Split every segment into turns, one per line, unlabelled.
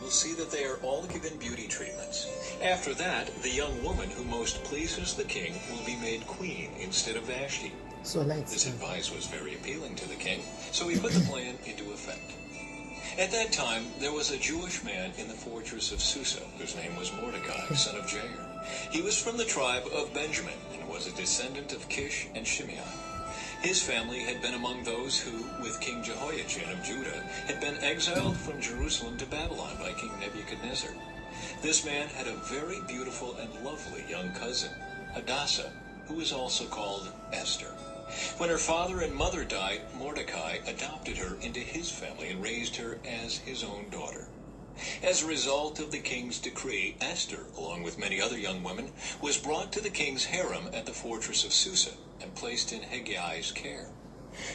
will see that they are all given beauty treatments. After that, the young woman who most pleases the king will be made queen instead of Vashti. This advice was very appealing to the king, so he put the plan into effect. At that time, there was a Jewish man in the fortress of Susa, whose name was Mordecai, son of Jair. He was from the tribe of Benjamin, and was a descendant of Kish and Shimei. His family had been among those who, with King Jehoiachin of Judah, had been exiled from Jerusalem to Babylon by King Nebuchadnezzar. This man had a very beautiful and lovely young cousin, Hadassah, who was also called Esther. When her father and mother died, Mordecai adopted her into his family and raised her as his own daughter. As a result of the king's decree, Esther, along with many other young women, was brought to the king's harem at the fortress of Susa and placed in Heggai's care.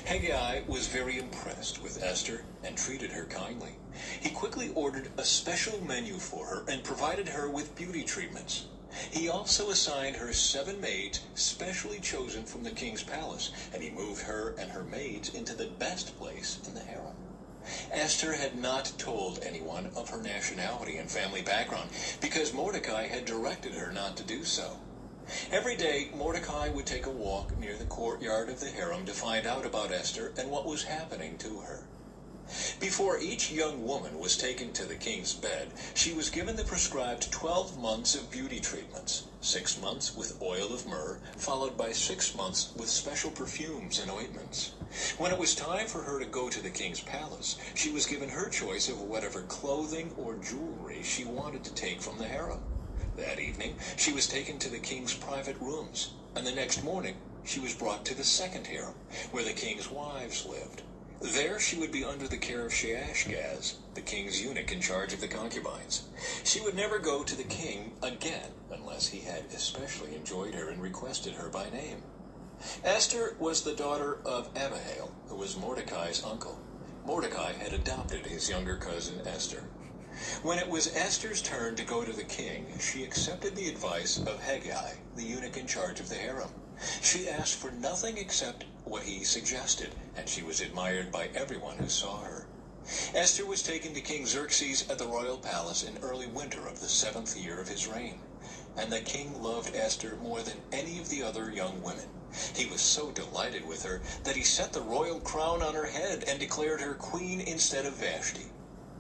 Heggai was very impressed with Esther and treated her kindly. He quickly ordered a special menu for her and provided her with beauty treatments. He also assigned her 7 maids specially chosen from the king's palace, and he moved her and her maids into the best place in the harem. Esther had not told anyone of her nationality and family background because Mordecai had directed her not to do so. Every day, Mordecai would take a walk near the courtyard of the harem to find out about Esther and what was happening to her. Before each young woman was taken to the king's bed, she was given the prescribed 12 months of beauty treatments, 6 months with oil of myrrh, followed by 6 months with special perfumes and ointments. When it was time for her to go to the king's palace, she was given her choice of whatever clothing or jewelry she wanted to take from the harem. That evening, she was taken to the king's private rooms, and the next morning, she was brought to the second harem, where the king's wives lived. There she would be under the care of Shaashgaz, the king's eunuch in charge of the concubines. She would never go to the king again unless he had especially enjoyed her and requested her by name. Esther was the daughter of Abihail, who was Mordecai's uncle. Mordecai had adopted his younger cousin Esther. When it was Esther's turn to go to the king, she accepted the advice of Heggai, the eunuch in charge of the harem. She asked for nothing except what he suggested, and she was admired by everyone who saw her. Esther was taken to King Xerxes at the royal palace in early winter of the 7th year of his reign, and the king loved Esther more than any of the other young women. He was so delighted with her that he set the royal crown on her head and declared her queen instead of Vashti.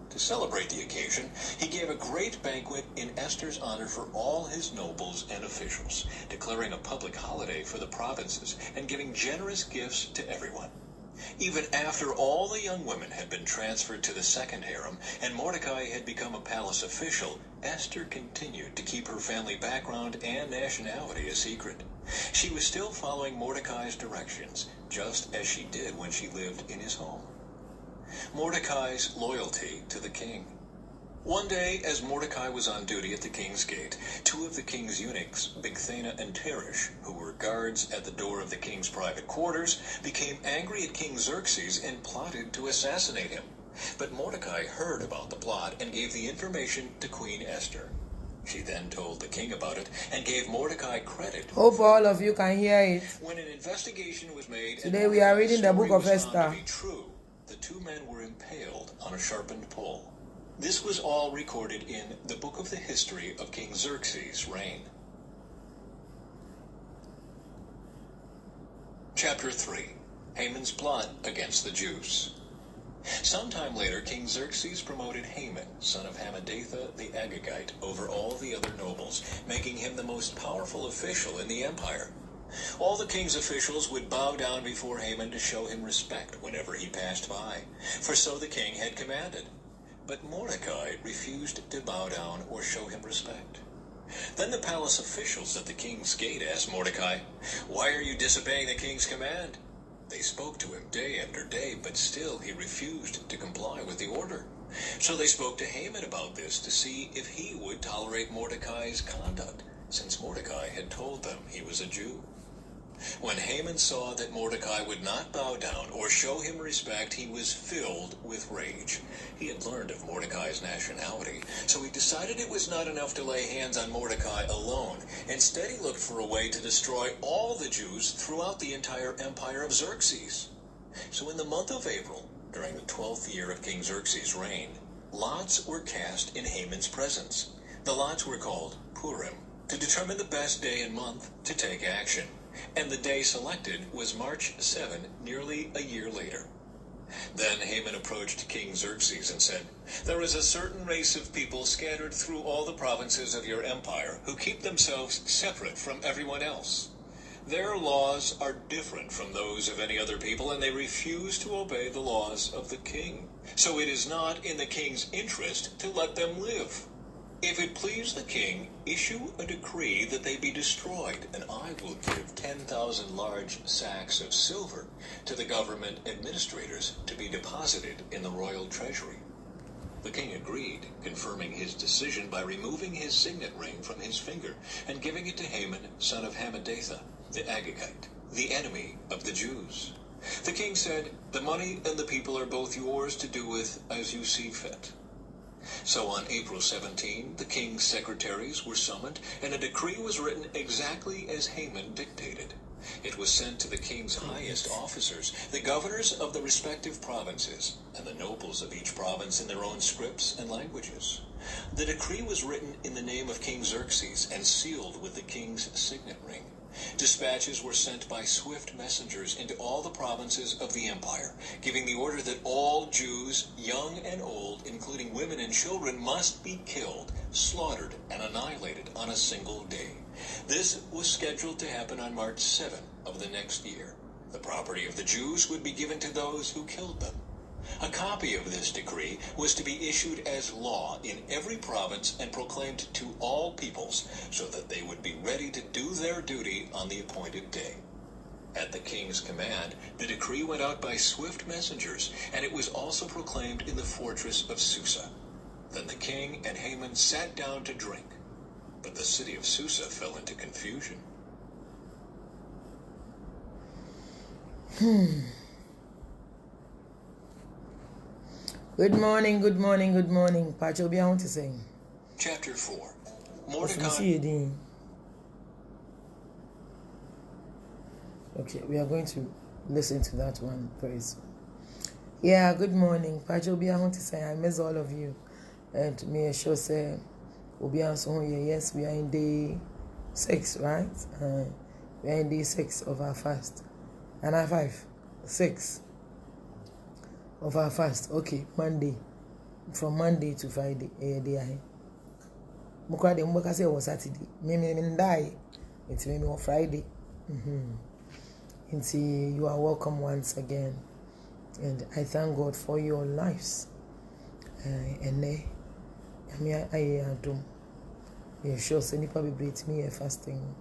To celebrate the occasion, he gave a great banquet in Esther's honor for all his nobles and officials, declaring a public holiday for the provinces and giving generous gifts to everyone. Even after all the young women had been transferred to the second harem and Mordecai had become a palace official, Esther continued to keep her family background and nationality a secret. She was still following Mordecai's directions, just as she did when she lived in his home. Mordecai's loyalty to the king. One day, as Mordecai was on duty at the king's gate, 2 of the king's eunuchs, Bigthana and Teresh, who were guards at the door of the king's private quarters, became angry at King Xerxes and plotted to assassinate him. But Mordecai heard about the plot and gave the information to Queen Esther. She then told the king about it and gave Mordecai credit.
Hope all of you can hear it.
When an investigation was made,
today we are reading the book of Esther.
The 2 men were impaled on a sharpened pole. This was all recorded in the book of the history of King Xerxes' reign. Chapter 3. Haman's plot against the Jews. Sometime later, King Xerxes promoted Haman, son of Hammedatha the Agagite, over all the other nobles, making him the most powerful official in the empire. All the king's officials would bow down before Haman to show him respect whenever he passed by, for so the king had commanded. But Mordecai refused to bow down or show him respect. Then the palace officials at the king's gate asked Mordecai, "Why are you disobeying the king's command?" They spoke to him day after day, but still he refused to comply with the order. So they spoke to Haman about this to see if he would tolerate Mordecai's conduct, since Mordecai had told them he was a Jew. When Haman saw that Mordecai would not bow down or show him respect, he was filled with rage. He had learned of Mordecai's nationality, so he decided it was not enough to lay hands on Mordecai alone. Instead, he looked for a way to destroy all the Jews throughout the entire empire of Xerxes. So in the month of April, during the 12th year of King Xerxes' reign, lots were cast in Haman's presence. The lots were called Purim, to determine the best day and month to take action. And the day selected was March 7, nearly a year later. Then Haman approached King Xerxes and said, "There is a certain race of people scattered through all the provinces of your empire who keep themselves separate from everyone else. Their laws are different from those of any other people, and they refuse to obey the laws of the king. So it is not in the king's interest to let them live. If it please the king, issue a decree that they be destroyed, and I will give 10,000 large sacks of silver to the government administrators to be deposited in the royal treasury." The king agreed, confirming his decision by removing his signet ring from his finger and giving it to Haman, son of Hammedatha, the Agagite, the enemy of the Jews. The king said, "The money and the people are both yours to do with as you see fit." So on April 17, the king's secretaries were summoned, and a decree was written exactly as Haman dictated. It was sent to the king's highest officers, the governors of the respective provinces, and the nobles of each province in their own scripts and languages. The decree was written in the name of King Xerxes and sealed with the king's signet ring. Dispatches were sent by swift messengers into all the provinces of the empire, giving the order that all Jews, young and old, including women and children, must be killed, slaughtered, and annihilated on a single day. This was scheduled to happen on March 7 of the next year. The property of the Jews would be given to those who killed them. A copy of this decree was to be issued as law in every province and proclaimed to all peoples, so that they would be ready to do their duty on the appointed day. At the king's command, the decree went out by swift messengers, and it was also proclaimed in the fortress of Susa. Then the king and Haman sat down to drink, but the city of Susa fell into confusion.
Good morning, good morning, good morning. Pacho be on to sing.
Chapter 4. Mordecai.
Okay, we are going to listen to that one, praise. Yeah, good morning. Pacho be on to say I miss all of you. And me sure say we'll be on so yes, we are in day 6, right? We are in day 6 of our fast. And our 5, 6. Of our fast, okay, Monday, from Monday to Friday, day. Mukra de mboka say was Saturday. Me die. It's me on Friday. And see, you are welcome once again, and I thank God for your lives. And I do. Yeah, sure. So nipa be break me fasting.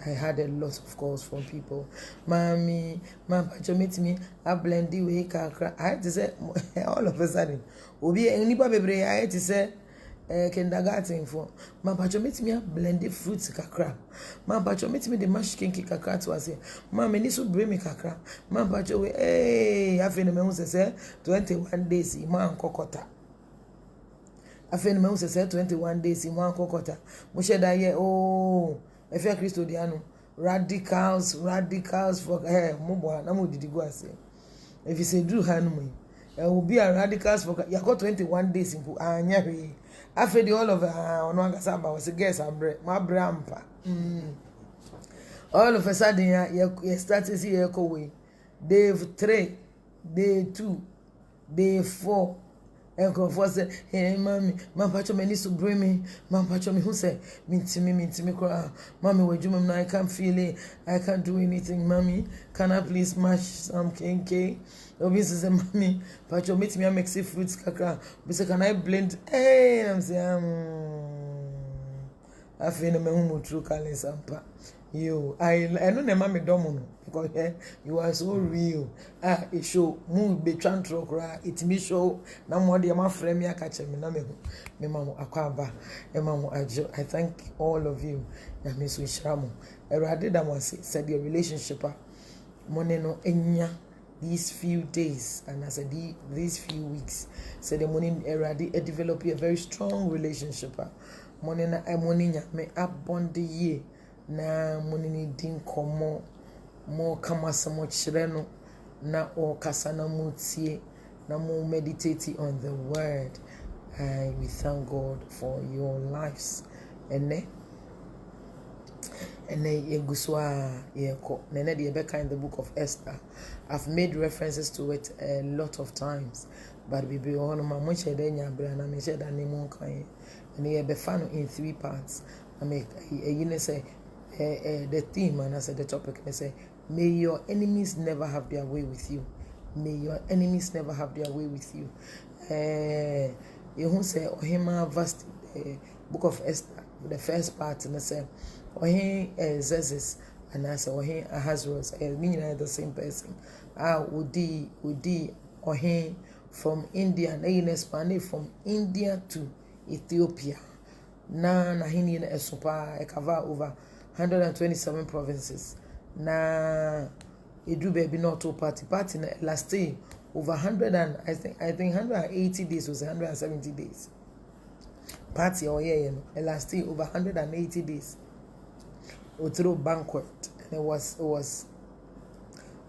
I had a lot of calls from people. Mommy, Pacho meet me. I blend the way kakra. I had to say all of a sudden. Obi nipa bebre. I had to say kindergarten for. Pacho meet me. I blend the fruits kakra. Pacho meet me the mashed kinky kakra to say. Mommy, this will bring me kakra. Pacho hey, I feel me say 21 days. Man kokota. I feel me say 21 days. Man kokota. Mushe da ye oh. If you're Christiano, radicals for mobile, na mo didi go ase. If you say do hanumi, will be a radicals for you got 21 days in anya we. After the all of ono ankasa ba was guess abre, ma brampa. All of a sudden you start to see echo way. Day 3, day 2, day 4. And God said, "Hey, mommy, my Pacho me needs to bring me. My Pacho me who said, me cry. Mommy, where you now? I can't feel it. I can't do anything. Mommy, can I please mash some kinky?" Obviously, say, "Mommy, Pacho meet me and make fruits kakra." We say, "Can I blend?" Hey, I'm saying, I feel me who true calling sampa. You, I know the mommy domono because you are so real. It show move be trantrokra. It me show na mo de ma frame ya catch me na me mama akwaba e mama ajo. I thank all of you. Na me so shamo. Erade da mo said the relationship money no enya these few days, and I said these few weeks. Said the money erade develop a very strong relationship. Money na money nya me abonde ye. Na money din komo mo kama samo chireno na o kasana mutie na mo meditate on the word. We thank God for your lives. And then Yeguswa Yeko. Nene the Ebeka in the book of Esther. I've made references to it a lot of times. But we be on my much denya brana me share that name on kind. And he be found in 3 parts. I make a say the theme and I said the topic I say, may your enemies never have their way with you. May your enemies never have their way with you. You say Ohima vast book of Esther, the first part, and I say Ohin Zezes, and I say Ohin Ahasuerus, meaning the same person. Udi Ohin from India, and they expanded from India to Ethiopia. Na hini na esopa ekava over 127 provinces. Na edu baby not to party na last day over 100 and I think 180 days was 170 days. Party or yeah, last day over 180 days. We through banquet and it was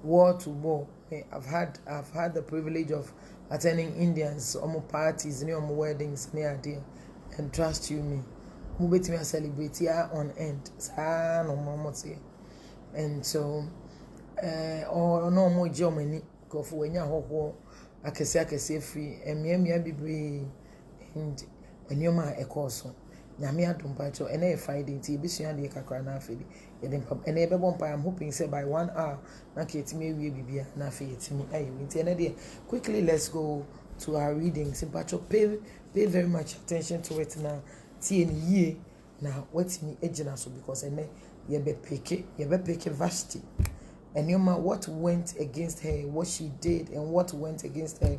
war to war. I've had the privilege of attending Indians parties, near weddings, near there. And trust you me, who bet me a celebrate here on end. No more say. And so, or no more Germany, go for when you I can say free, and me be and Yoma a course. Yamia don't patch and a Friday tea, be sure the Kakrana Fidi. And ever one I'm hoping say by 1 hour, not get me will be na fit me. I quickly let's go to our reading. Simpacho pay very much attention to it now. TNE now what's me agent so because I know you be pick Vashti. And you know what went against her, what she did, and what went against her.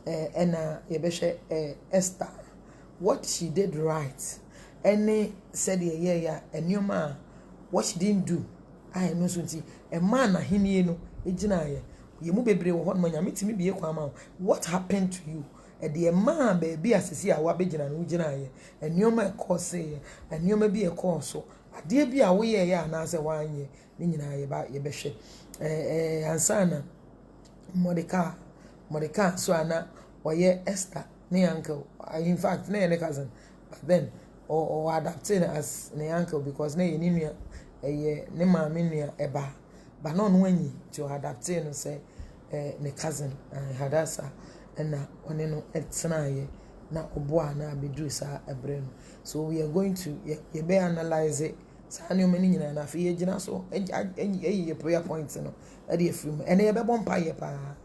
And Esther, what she did right. And said yeah, and you know what she didn't do. I know something. A man a hini no ejina ye mu bebre wo hon manya metimi bie kwama. What happened to you? E de man baby asisi a wa begina no gina ye. Enioma e course ye. Enioma bi e course so. Ade bi a wo ye ya na se wanye ni nyina ye ba ye behwe. Ansana Mordecai so ana oye Esther ne uncle. In fact ne cousin. But then or adapted as ne uncle because ne ni nua ne maame nua eba. But no when to adapt no say ne cousin Hadasa and na one no etnaye na oboa na abedru sa ebre no. So we are going to ye be analyze it. Sa ne mani nyina na fe yegina so ye prayer points no e dey free and ye be bompa ye pa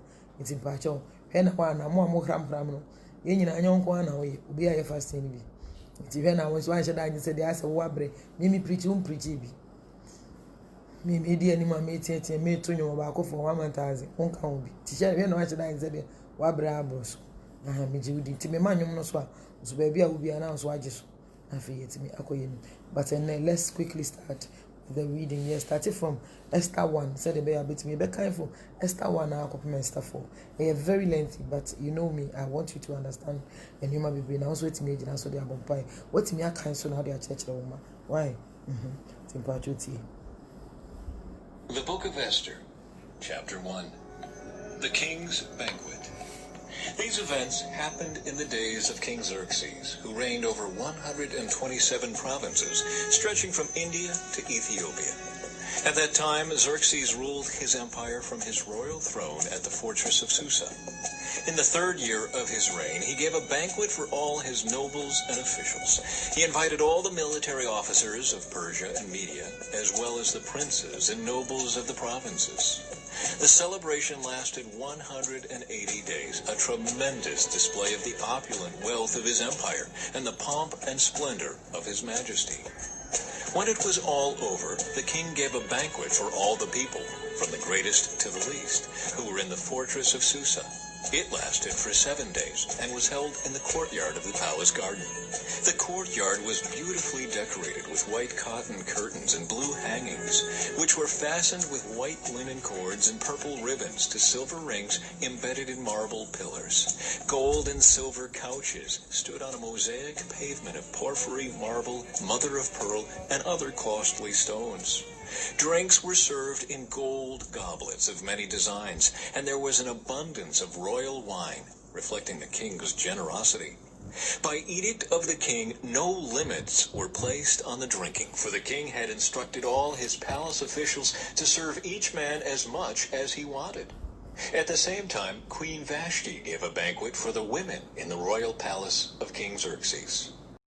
iti pa cho he na kwa na mo hram no ye nyina anyonko na wo ye obi aye fasting bi iti he na wo so an sheda nyi se dey ase wo abre me preach bi me media ni ma me tie me to nyo ba ko for 1,000 onka obi ti share we no a sheda nyi se dey wo abre abroso na me jiwudi ti me manyom no so a so ba bia obi ana so age so afi yetimi akoye ni. But then let's quickly start the reading. Yes, starting from Esther 1. Said the bear bit me be careful. Esther 1 now copy Esther 4. They are very lengthy, but you know me, I want you to understand and you might be now also waiting me and so they are bumpy. What me are kind so now they are church woman. Why?
The Book of Esther, Chapter 1. The King's Banquet. These events happened in the days of King Xerxes, who reigned over 127 provinces, stretching from India to Ethiopia. At that time, Xerxes ruled his empire from his royal throne at the fortress of Susa. In the 3rd year of his reign, he gave a banquet for all his nobles and officials. He invited all the military officers of Persia and Media, as well as the princes and nobles of the provinces. The celebration lasted 180 days, a tremendous display of the opulent wealth of his empire and the pomp and splendor of his majesty. When it was all over, the king gave a banquet for all the people, from the greatest to the least, who were in the fortress of Susa. It lasted for 7 days and was held in the courtyard of the palace garden. The courtyard was beautifully decorated with white cotton curtains and blue hangings, which were fastened with white linen cords and purple ribbons to silver rings embedded in marble pillars. Gold and silver couches stood on a mosaic pavement of porphyry, marble, mother of pearl, and other costly stones. Drinks were served in gold goblets of many designs, and there was an abundance of royal wine, reflecting the king's generosity. By edict of the king, no limits were placed on the drinking, for the king had instructed all his palace officials to serve each man as much as he wanted. At the same time, Queen Vashti gave a banquet for the women in the royal palace of King Xerxes.